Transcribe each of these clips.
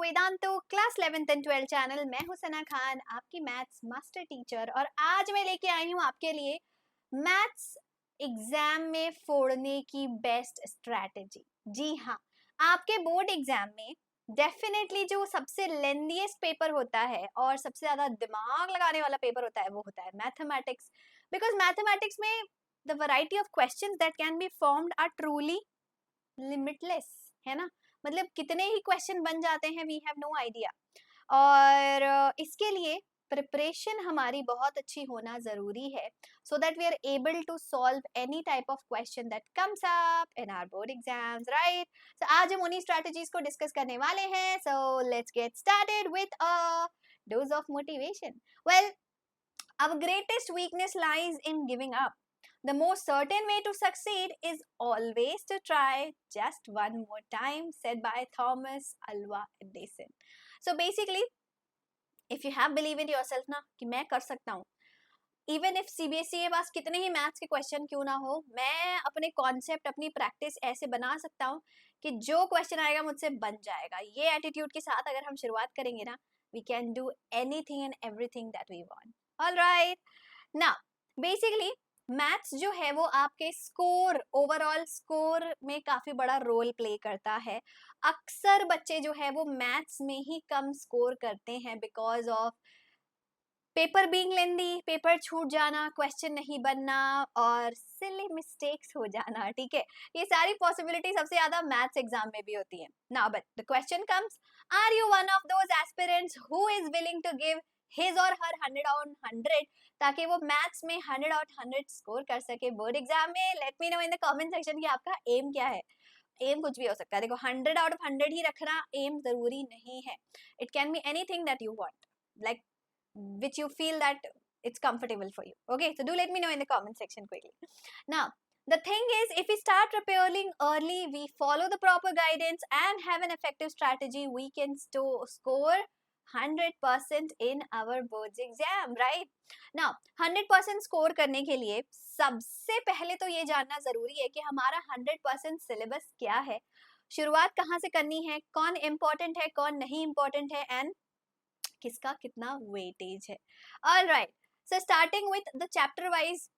वेदांतो class 11th and 12 channel. मैं हूं सना खान, आपकी मैथ्स मास्टर टीचर, और आज मैं लेके आई हूं आपके लिए मैथ्स एग्जाम में फोड़ने की बेस्ट स्ट्रैटेजी। जी हाँ, आपके बोर्ड एग्जाम में डेफिनेटली जो सबसे लेंथीएस्ट पेपर होता है और सबसे ज्यादा दिमाग लगाने वाला पेपर होता है वो होता है मैथमेटिक्स। बिकॉज मैथमेटिक्स में the variety of questions that can be formed are truly limitless, है ना। मतलब कितने ही क्वेश्चन बन जाते हैं, वी हैव नो आइडिया। और इसके लिए प्रिपरेशन हमारी बहुत अच्छी होना जरूरी है, so that we are able to solve any type of question that comes up in our board exams, right. So आज हम उन्हीं स्ट्रेटजीज को डिस्कस करने वाले हैं। So let's get started with a dose of motivation. Well, our greatest weakness lies in giving up. The most certain way to succeed is always to try just one more time, said by Thomas Alva Edison. So basically, if you have believe in yourself ना कि मैं कर सकता हूँ, even if CBSE के पास कितने ही maths के question क्यों ना हो, मैं अपने कॉन्सेप्ट, अपनी प्रैक्टिस ऐसे बना सकता हूँ कि जो क्वेश्चन आएगा मुझसे बन जाएगा। ये एटीट्यूड के साथ अगर हम शुरुआत करेंगे ना, we can do anything and everything that we want. Alright, now basically maths जो है वो आपके स्कोर, ओवरऑल स्कोर में काफी बड़ा रोल प्ले करता है। अक्सर बच्चे जो है वो मैथ्स में ही कम स्कोर करते हैं because of paper being lengthy, paper छूट जाना, क्वेश्चन नहीं बनना और सिली मिस्टेक्स हो जाना। ठीक है, ये सारी पॉसिबिलिटी सबसे ज्यादा मैथ्स एग्जाम में भी होती है। Now but the question comes, are you one of those aspirants who is willing to give his or her 100 on 100 ताकि वो मैथ्स में 100 out 100 स्कोर कर सके बोर्ड एग्जाम में? Let me know in the comment section कि आपका M क्या है। एम कुछ भी हो सकता है, देखो 100 out of 100 ही रखना एम जरूरी नहीं है। It can be anything that you want, like which you feel that it's comfortable for you. Okay, so do let me know in the comment section quickly. Now the thing is, if we start preparing early, we follow the proper guidance and have an effective strategy, we can score 100% in our boards exam, right? Now 100% score करने के लिए सबसे पहले तो ये जानना जरूरी है कि हमारा 100% सिलेबस क्या है, शुरुआत कहाँ से करनी है, कौन इम्पोर्टेंट है, कौन नहीं इम्पोर्टेंट है, एंड किसका कितना वेटेज है। Alright, so starting with the chapter wise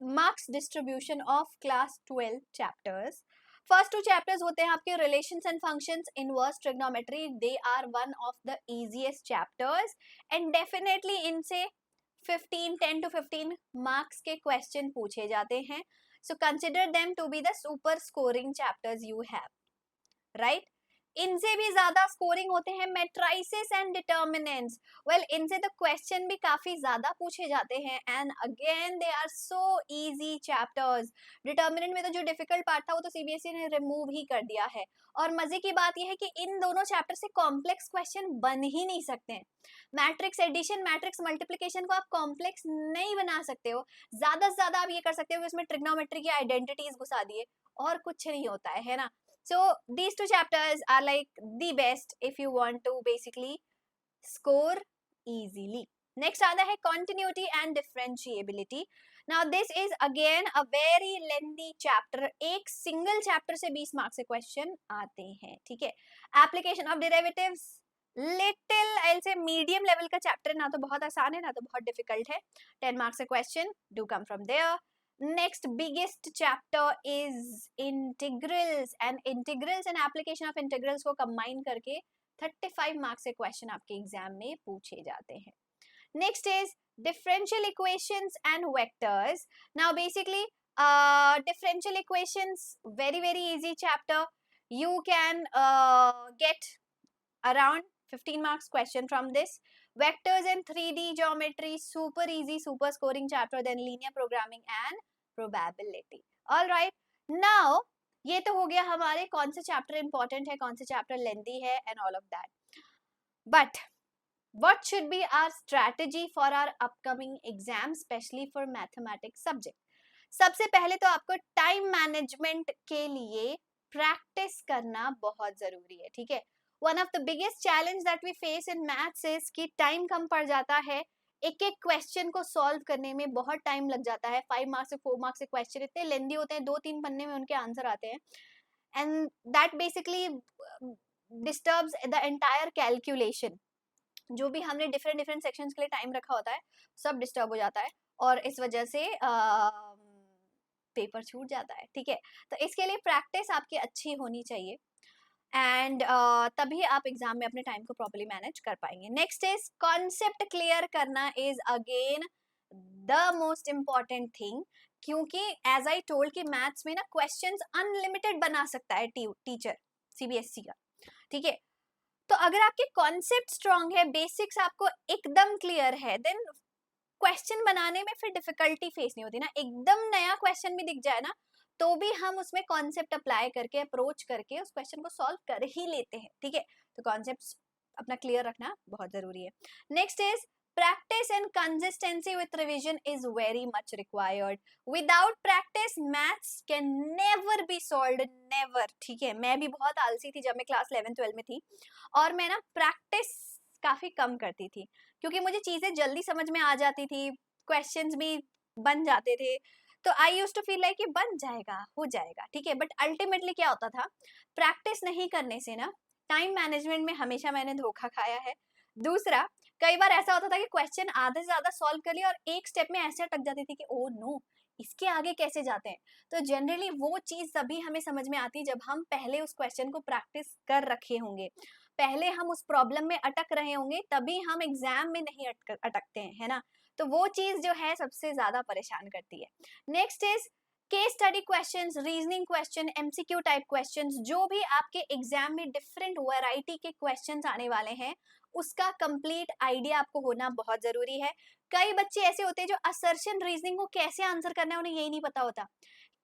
marks distribution of class 12 chapters. First 2 chapters होते हैं आपके relations and functions, inverse trigonometry. They are one of the easiest chapters and definitely इनसे 10 to 15 marks के question पूछे जाते हैं। So consider them to be the super scoring chapters you have, right. इनसे भी ज्यादा स्कोरिंग होते हैं मैट्रिसेस एंड डिटर्मिनेंट्स। वेल, इनसे तो क्वेश्चन भी काफी ज्यादा पूछे जाते हैं and again they are so easy chapters. Determinant में तो जो डिफिकल्ट पार्ट था वो तो सीबीएसई ने रिमूव ही कर दिया है। और मजे की बात यह है कि इन दोनों चैप्टर से कॉम्प्लेक्स क्वेश्चन बन ही नहीं सकते हैं। मैट्रिक्स एडिशन, मैट्रिक्स मल्टीप्लिकेशन को आप कॉम्प्लेक्स नहीं बना सकते हो। ज्यादा से ज्यादा आप ये कर सकते हो कि उसमें ट्रिग्नोमेट्री की आइडेंटिटीज घुसा दिए, और कुछ नहीं होता है ना। So these 2 chapters are like the best if you want to basically score easily. Next आता है continuity and differentiability. Now this is again a very lengthy chapter. एक single chapter से 20 मार्क्स के क्वेश्चन आते हैं, ठीक है। Application of derivatives, little I'll say medium level का चैप्टर, ना तो बहुत आसान है ना तो बहुत डिफिकल्ट है। 10 मार्क्स के question do come from there. Next biggest chapter is integrals, and integrals and application of integrals को combine करके 35 मार्क्स के क्वेश्चन आपके एग्जाम में पूछे जाते हैं। Next is differential equations and vectors. Now basically differential equations, very easy chapter. You can get around 15 marks question from this. Vectors and 3D geometry, super easy, super scoring chapter. Then linear programming and probability. All right, now ये तो हो गया हमारे कौन से chapter important है, कौन से चैप्टर लेंथी है and all of that. But what should be our strategy for our upcoming exam, especially for mathematics subject? सबसे पहले तो आपको टाइम मैनेजमेंट के लिए प्रैक्टिस करना बहुत जरूरी है, ठीक है। One of the biggest challenge that we face in maths is कि टाइम कम पड़ जाता है। एक एक क्वेश्चन को सॉल्व करने में बहुत टाइम लग जाता है। 5 मार्क्स से 4 मार्क्स के क्वेश्चन इतने लेंदी होते हैं, 2-3 पन्ने में उनके आंसर आते हैं and that basically disturbs the entire calculation. जो भी हमने डिफरेंट डिफरेंट सेक्शंस के लिए टाइम रखा होता है सब डिस्टर्ब हो जाता है और इस वजह से पेपर छूट जाता है, ठीक है। तो इसके लिए प्रैक्टिस आपकी अच्छी होनी चाहिए एंड तभी आप एग्जाम में अपने टाइम को प्रॉपर्ली मैनेज कर पाएंगे। नेक्स्ट इज कॉन्सेप्ट क्लियर करना is again the most important thing, क्योंकि एज आई टोल्ड कि मैथ्स में ना क्वेश्चंस अनलिमिटेड बना सकता है टीचर सीबीएसई का, ठीक है। तो अगर आपके कॉन्सेप्ट स्ट्रांग है, बेसिक्स आपको एकदम क्लियर है, देन क्वेश्चन बनाने में फिर डिफिकल्टी फेस नहीं होती ना। एकदम नया क्वेश्चन भी दिख जाए ना तो भी हम उसमें कॉन्सेप्ट अप्लाई करके अप्रोच करके उस क्वेश्चन को सॉल्व कर ही लेते हैं, ठीक है। तो कॉन्सेप्ट अपना क्लियर रखना बहुत जरूरी है। Next is practice and consistency with revision is very much required. Without practice maths can never be solved, never, ठीक है। मैं भी बहुत आलसी थी जब मैं क्लास 11-12 में थी और मैं ना प्रैक्टिस काफी कम करती थी क्योंकि मुझे चीजें जल्दी समझ में आ जाती थी, क्वेश्चंस भी बन जाते थे, तो आई यूज टू फील लाइक कि बन जाएगा, हो जाएगा, ठीक है। बट अल्टीमेटली क्या होता था, प्रैक्टिस नहीं करने से ना टाइम मैनेजमेंट में हमेशा मैंने धोखा खाया है। दूसरा, कई बार ऐसा होता था कि क्वेश्चन आधे से ज्यादा सॉल्व कर लिया और एक स्टेप में ऐसे अटक जाती थी कि ओ नो, इसके आगे कैसे जाते हैं। तो जनरली वो चीज तभी हमें समझ में आती है जब हम पहले उस क्वेश्चन को प्रैक्टिस कर रखे होंगे, पहले हम उस प्रॉब्लम में अटक रहे होंगे, तभी हम एग्जाम में नहीं अटकते हैं, है ना। तो वो चीज जो है सबसे ज्यादा परेशान करती है। Next is case study questions, reasoning question, MCQ type questions, जो भी आपके एग्जाम में डिफरेंट वैरायटी के क्वेश्चंस आने वाले हैं उसका कंप्लीट आइडिया आपको होना बहुत जरूरी है। कई बच्चे ऐसे होते हैं जो असर्शन रीजनिंग को कैसे आंसर करना है उन्हें यही नहीं पता होता।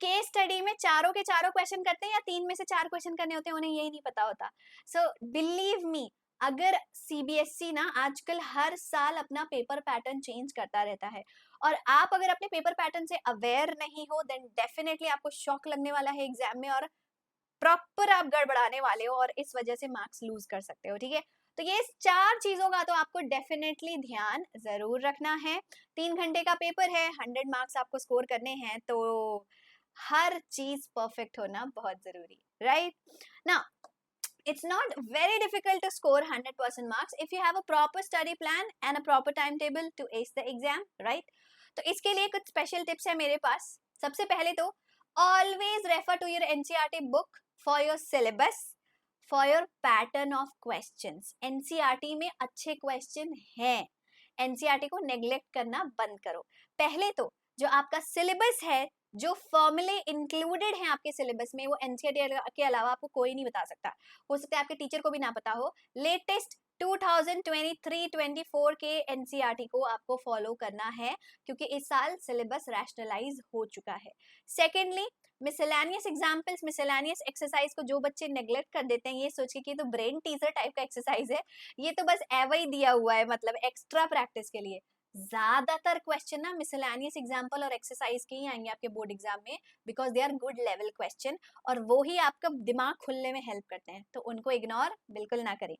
केस स्टडी में चारों के चारों क्वेश्चन करते हैं या 3 में से 4 क्वेश्चन करने होते हैं, उन्हें यही नहीं पता होता। सो बिलीव मी, अगर सीबीएसई ना आजकल हर साल अपना पेपर पैटर्न चेंज करता रहता है और आप अगर अपने पेपर पैटर्न से अवेयर नहीं हो देन डेफिनेटली आपको शॉक लगने वाला है एग्जाम में और प्रॉपर आप गड़बड़ाने वाले हो और इस वजह से मार्क्स लूज कर सकते हो, ठीक है। तो ये 4 चीजों का तो आपको डेफिनेटली ध्यान जरूर रखना है। 3 घंटे का पेपर है, 100 मार्क्स आपको स्कोर करने हैं, तो हर चीज परफेक्ट होना बहुत जरूरी, राइट ना। It's not very difficult to score 100% marks if you have a proper study plan and a proper timetable to ace the exam, right? तो इसके लिए कुछ स्पेशल टिप्स है मेरे पास। सबसे पहले तो always refer to your NCERT book for your syllabus, for your pattern of questions. NCERT में अच्छे क्वेश्चन हैं, NCERT को नेग्लेक्ट करना बंद करो। पहले तो जो आपका सिलेबस है, जो फॉर्मूले इंक्लूडेड हैं आपके सिलेबस में, वो एनसीईआरटी के अलावा आपको कोई नहीं बता सकता। हो सकता है आपके टीचर को भी ना पता हो। लेटेस्ट 2023-24 के एनसीईआरटी को आपको फॉलो करना है क्योंकि इस साल सिलेबस रैशनलाइज हो चुका है। Secondly, miscellaneous examples, miscellaneous exercise को जो बच्चे नेग्लेक्ट कर देते हैं ये सोच के कि तो ब्रेन टीजर टाइप का एक्सरसाइज है, ये तो बस एवं ही दिया हुआ है, मतलब एक्स्ट्रा प्रैक्टिस के लिए। ज्यादातर क्वेश्चन ना मिसलेनियस एग्जाम्पल और एक्सरसाइज के ही आएंगे आपके बोर्ड एग्जाम में, because they are good level question और वो ही आपका दिमाग खुलने में हेल्प करते हैं, तो उनको इग्नोर बिल्कुल ना करें।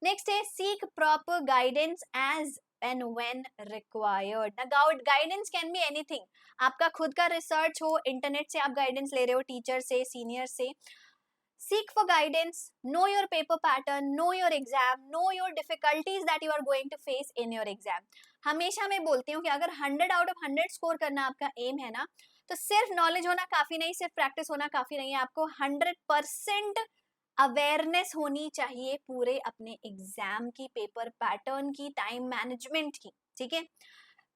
नेक्स्ट है seek proper guidance as and when required. Guidance can be anything, आपका खुद का रिसर्च हो, इंटरनेट से आप गाइडेंस ले रहे हो, टीचर से, सीनियर से। Seek for guidance, know your paper pattern, know your exam, know your difficulties that you are going to face in your exam. हमेशा मैं बोलती हूँ कि अगर 100 आउट ऑफ 100 स्कोर करना आपका एम है ना, तो सिर्फ नॉलेज होना काफी नहीं, सिर्फ प्रैक्टिस होना काफी नहीं है, आपको 100% अवेयरनेस होनी चाहिए पूरे अपने एग्जाम की, पेपर पैटर्न की, टाइम मैनेजमेंट की, ठीक है।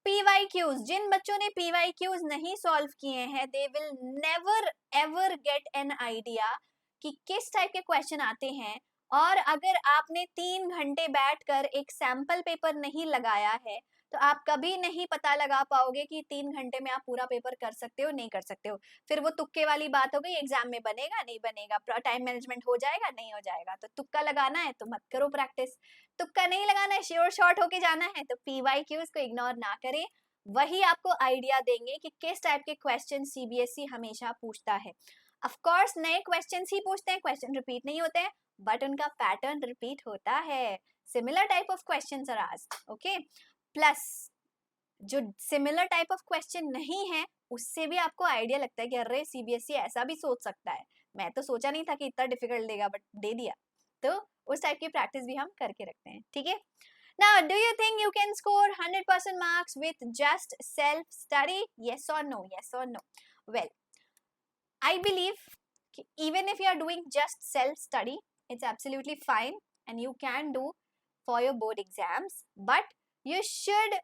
PYQs, जिन बच्चों ने PYQs नहीं सॉल्व किए हैं, they will never ever get an idea कि किस टाइप के क्वेश्चन आते हैं। और अगर आपने 3 घंटे बैठकर एक सैंपल पेपर नहीं लगाया है तो आप कभी नहीं पता लगा पाओगे कि 3 घंटे में आप पूरा पेपर कर सकते हो नहीं कर सकते हो। फिर वो तुक्के वाली बात हो गई, एग्जाम में बनेगा नहीं बनेगा, टाइम मैनेजमेंट हो जाएगा नहीं हो जाएगा। तो तुक्का लगाना है तो मत करो प्रैक्टिस, तुक्का नहीं लगाना है, श्योर शॉर्ट होके जाना है, तो PYQs को इग्नोर ना करें, वही आपको आइडिया देंगे कि किस टाइप के क्वेश्चन सीबीएसई हमेशा पूछता है। ऑफ कोर्स नए क्वेश्चंस ही पूछते हैं, क्वेश्चन रिपीट नहीं होते हैं, बट उनका पैटर्न रिपीट होता है। Similar type of questions are asked, okay. Plus जो सिमिलर टाइप ऑफ क्वेश्चन नहीं है उससे भी आपको आइडिया लगता है कि अरे सीबीएसई ऐसा भी सोच सकता है, मैं तो सोचा नहीं था कि इतना डिफिकल्ट देगा बट दे दिया। तो उस टाइप की प्रैक्टिस भी हम करके रखते हैं, ठीक है। Now, do you think you can score 100% marks with just self-study? Yes or no? Yes or no? Well, I believe even if you are doing just self-study, it's absolutely fine and you can do for your board exams, but you should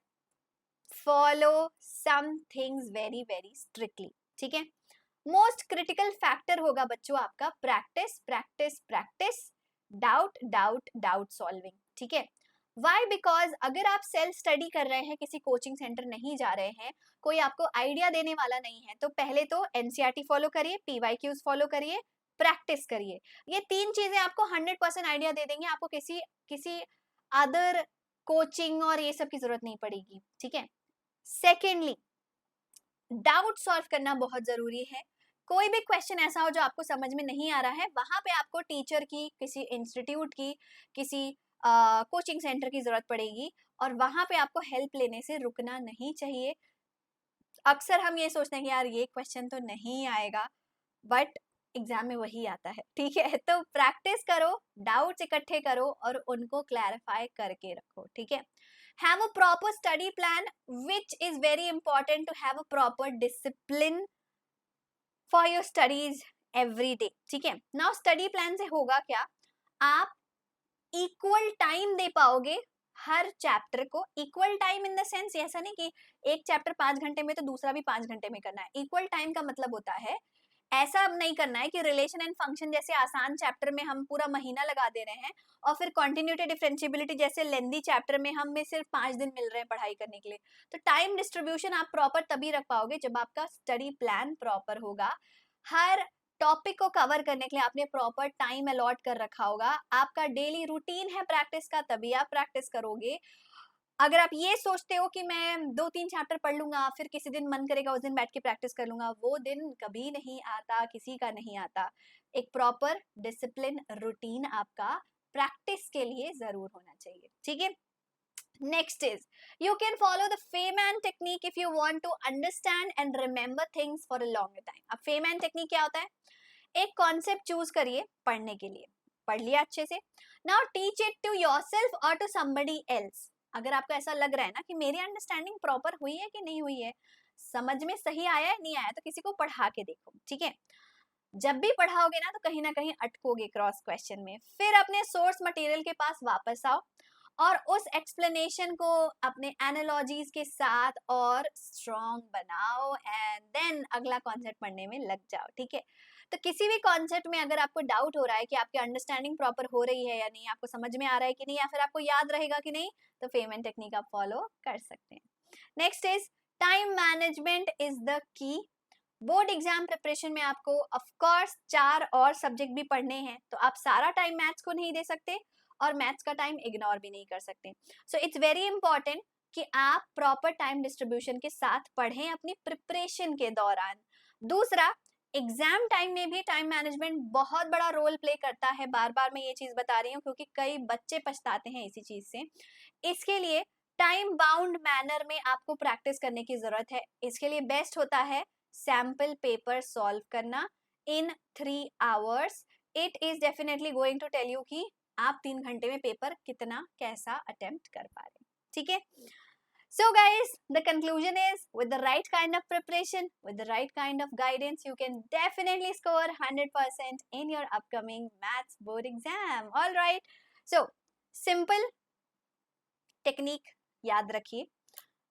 follow some things very very strictly, ठीक है। Most critical factor होगा बच्चों आपका practice practice practice, doubt doubt doubt solving, ठीक है। Y? Because अगर आप self study कर रहे हैं, किसी कोचिंग सेंटर नहीं जा रहे हैं, कोई आपको आइडिया देने वाला नहीं है, तो पहले तो एनसीईआरटी फॉलो करिए, पीवाईक्यूज फॉलो करिए, प्रैक्टिस करिए। ये तीन चीजें आपको 100% आइडिया दे देंगे, आपको किसी किसी अदर कोचिंग और ये सब की जरूरत नहीं पड़ेगी, ठीक है। सेकेंडली, डाउट सॉल्व करना बहुत जरूरी है। कोई भी क्वेश्चन ऐसा हो जो आपको समझ में नहीं आ रहा है, वहां पे आपको टीचर की, किसी इंस्टीट्यूट की, किसी कोचिंग सेंटर की जरूरत पड़ेगी और वहां पे आपको हेल्प लेने से रुकना नहीं चाहिए। अक्सर हम ये सोचते हैं कि यार ये क्वेश्चन तो नहीं आएगा, बट एग्जाम में वही आता है, ठीक है। तो प्रैक्टिस करो, डाउट्स इकट्ठे करो और उनको क्लैरिफाई करके रखो, ठीक है। Have a proper study plan, which is very important to have a proper discipline for your studies every day, ठीक है। Now study plan से होगा क्या, आप इक्वल टाइम दे पाओगे हर चैप्टर को। Equal time in the sense ऐसा नहीं कि एक चैप्टर 5 घंटे में तो दूसरा भी 5 घंटे में करना है। इक्वल टाइम का मतलब होता है, ऐसा अब नहीं करना है कि रिलेशन एंड फंक्शन जैसे आसान चैप्टर में हम पूरा महीना लगा दे रहे हैं और फिर कॉन्टिन्यूटी डिफरेंशियबिलिटी जैसे लेंदी चैप्टर में हमें सिर्फ 5 दिन मिल रहे हैं पढ़ाई करने के लिए। तो टाइम डिस्ट्रीब्यूशन आप प्रॉपर तभी रख पाओगे जब आपका स्टडी प्लान प्रॉपर होगा। हर टॉपिक को कवर करने के लिए आपने प्रॉपर टाइम अलॉट कर रखा होगा। आपका डेली रूटीन है प्रैक्टिस का, तभी आप प्रैक्टिस करोगे। अगर आप ये सोचते हो कि मैं 2-3 चैप्टर पढ़ लूंगा, फिर किसी दिन मन करेगा उस दिन बैठ के प्रैक्टिस कर लूंगा, वो दिन कभी नहीं आता, किसी का नहीं आता। एक प्रॉपर डिसिप्लिन रूटीन आपका प्रैक्टिस के लिए जरूर होना चाहिए, ठीक है। Next is you can follow the Feynman technique if you want to understand and remember things for a long time. अब फेमैन टेक्निक क्या होता है? एक कॉन्सेप्ट चूज करिए पढ़ने के लिए, पढ़ लिया अच्छे से, now teach it to yourself और टू समबडी एल्स। अगर आपको ऐसा लग रहा है ना कि मेरी अंडरस्टैंडिंग प्रॉपर हुई है कि नहीं हुई है, समझ में सही आया है नहीं आया, तो किसी को पढ़ा के देखो, ठीक है। जब भी पढ़ाओगे ना तो कहीं ना कहीं अटकोगे क्रॉस क्वेश्चन में, फिर अपने सोर्स मटेरियल के पास वापस आओ और उस एक्सप्लेनेशन को अपने एनालॉजीज के साथ और स्ट्रॉन्ग बनाओ एंड देन अगला कॉन्सेप्ट पढ़ने में लग जाओ, ठीक है। तो किसी भी कॉन्सेप्ट में अगर आपको डाउट हो रहा है कि आपकी अंडरस्टैंडिंग प्रॉपर हो रही है या नहीं, आपको समझ में आ रहा है कि नहीं, या फिर आपको याद रहेगा कि नहीं, तो फेमैन टेक्निक आप फॉलो कर सकते हैं। Next is time management is the key. Board exam preparation में आपको ऑफ कोर्स 4 और सब्जेक्ट भी पढ़ने हैं, तो आप सारा टाइम मैथ्स को नहीं दे सकते और मैथ्स का टाइम इग्नोर भी नहीं कर सकते। सो इट्स वेरी इंपॉर्टेंट कि आप प्रॉपर टाइम डिस्ट्रीब्यूशन के साथ पढ़ें अपनी प्रिपरेशन के दौरान। दूसरा, एग्जाम टाइम में भी टाइम मैनेजमेंट बहुत बड़ा रोल प्ले करता है। बार बार मैं ये चीज बता रही हूँ क्योंकि कई बच्चे पछताते हैं इसी चीज से। इसके लिए टाइम बाउंड मैनर में आपको प्रैक्टिस करने की जरूरत है। इसके लिए बेस्ट होता है सैम्पल पेपर सॉल्व करना in 3 hours. It is definitely going to tell you कि आप 3 घंटे में पेपर कितना कैसा अटेम्प्ट कर पा रहे हैं, ठीक है। So guys, the conclusion is with the right kind of preparation, with the right kind of guidance, you can definitely score 100% in your upcoming maths board exam. All right. So, simple technique याद रखिए,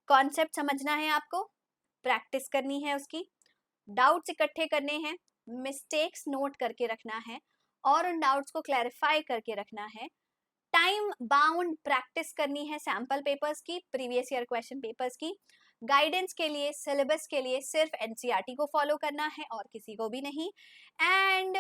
concept समझना है आपको, practice करनी है उसकी, doubts इकट्ठे करने हैं, mistakes note करके रखना है और उन डाउट्स को क्लैरिफाई करके रखना है। टाइम बाउंड प्रैक्टिस करनी है सैंपल पेपर्स की, प्रीवियस ईयर क्वेश्चन पेपर्स की। गाइडेंस के लिए, सिलेबस के लिए सिर्फ एनसीईआरटी को फॉलो करना है और किसी को भी नहीं। एंड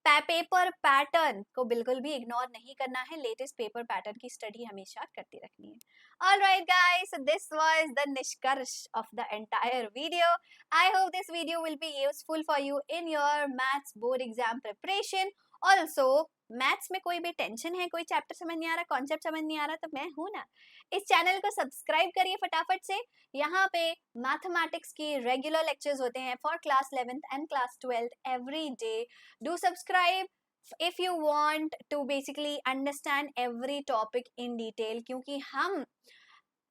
पेपर पैटर्न को बिल्कुल भी इग्नोर नहीं करना है, लेटेस्ट पेपर पैटर्न की स्टडी हमेशा करती रखनी है। Alright guys, this was the निष्कर्ष of the entire video. I hope this video will be useful for you in your maths board exam preparation. Also maths में कोई भी टेंशन है, कोई चैप्टर समझ नहीं आ रहा, कॉन्सेप्ट समझ नहीं आ रहा, तो मैं हूं ना, इस चैनल को सब्सक्राइब करिए फटाफट से। यहाँ पे मैथमेटिक्स की रेगुलर लेक्चर्स होते हैं for class 11th and class 12th every day. Do subscribe if you want to basically understand every topic in detail, क्योंकि हम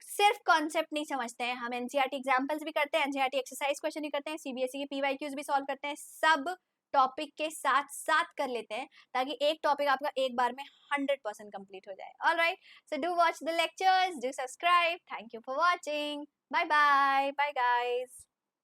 सिर्फ कॉन्सेप्ट नहीं समझते हैं, हम एनसीईआरटी एग्जाम्पल्स भी करते हैं, एनसीईआरटी एक्सरसाइज क्वेश्चन भी करते हैं, सीबीएसई के पीवाईक्यूज भी सॉल्व करते हैं, सब टॉपिक के साथ साथ कर लेते हैं ताकि एक टॉपिक आपका एक बार में 100% कंप्लीट हो जाए. Alright, so do watch the lectures, do subscribe. Thank you for watching. Bye bye. Bye guys.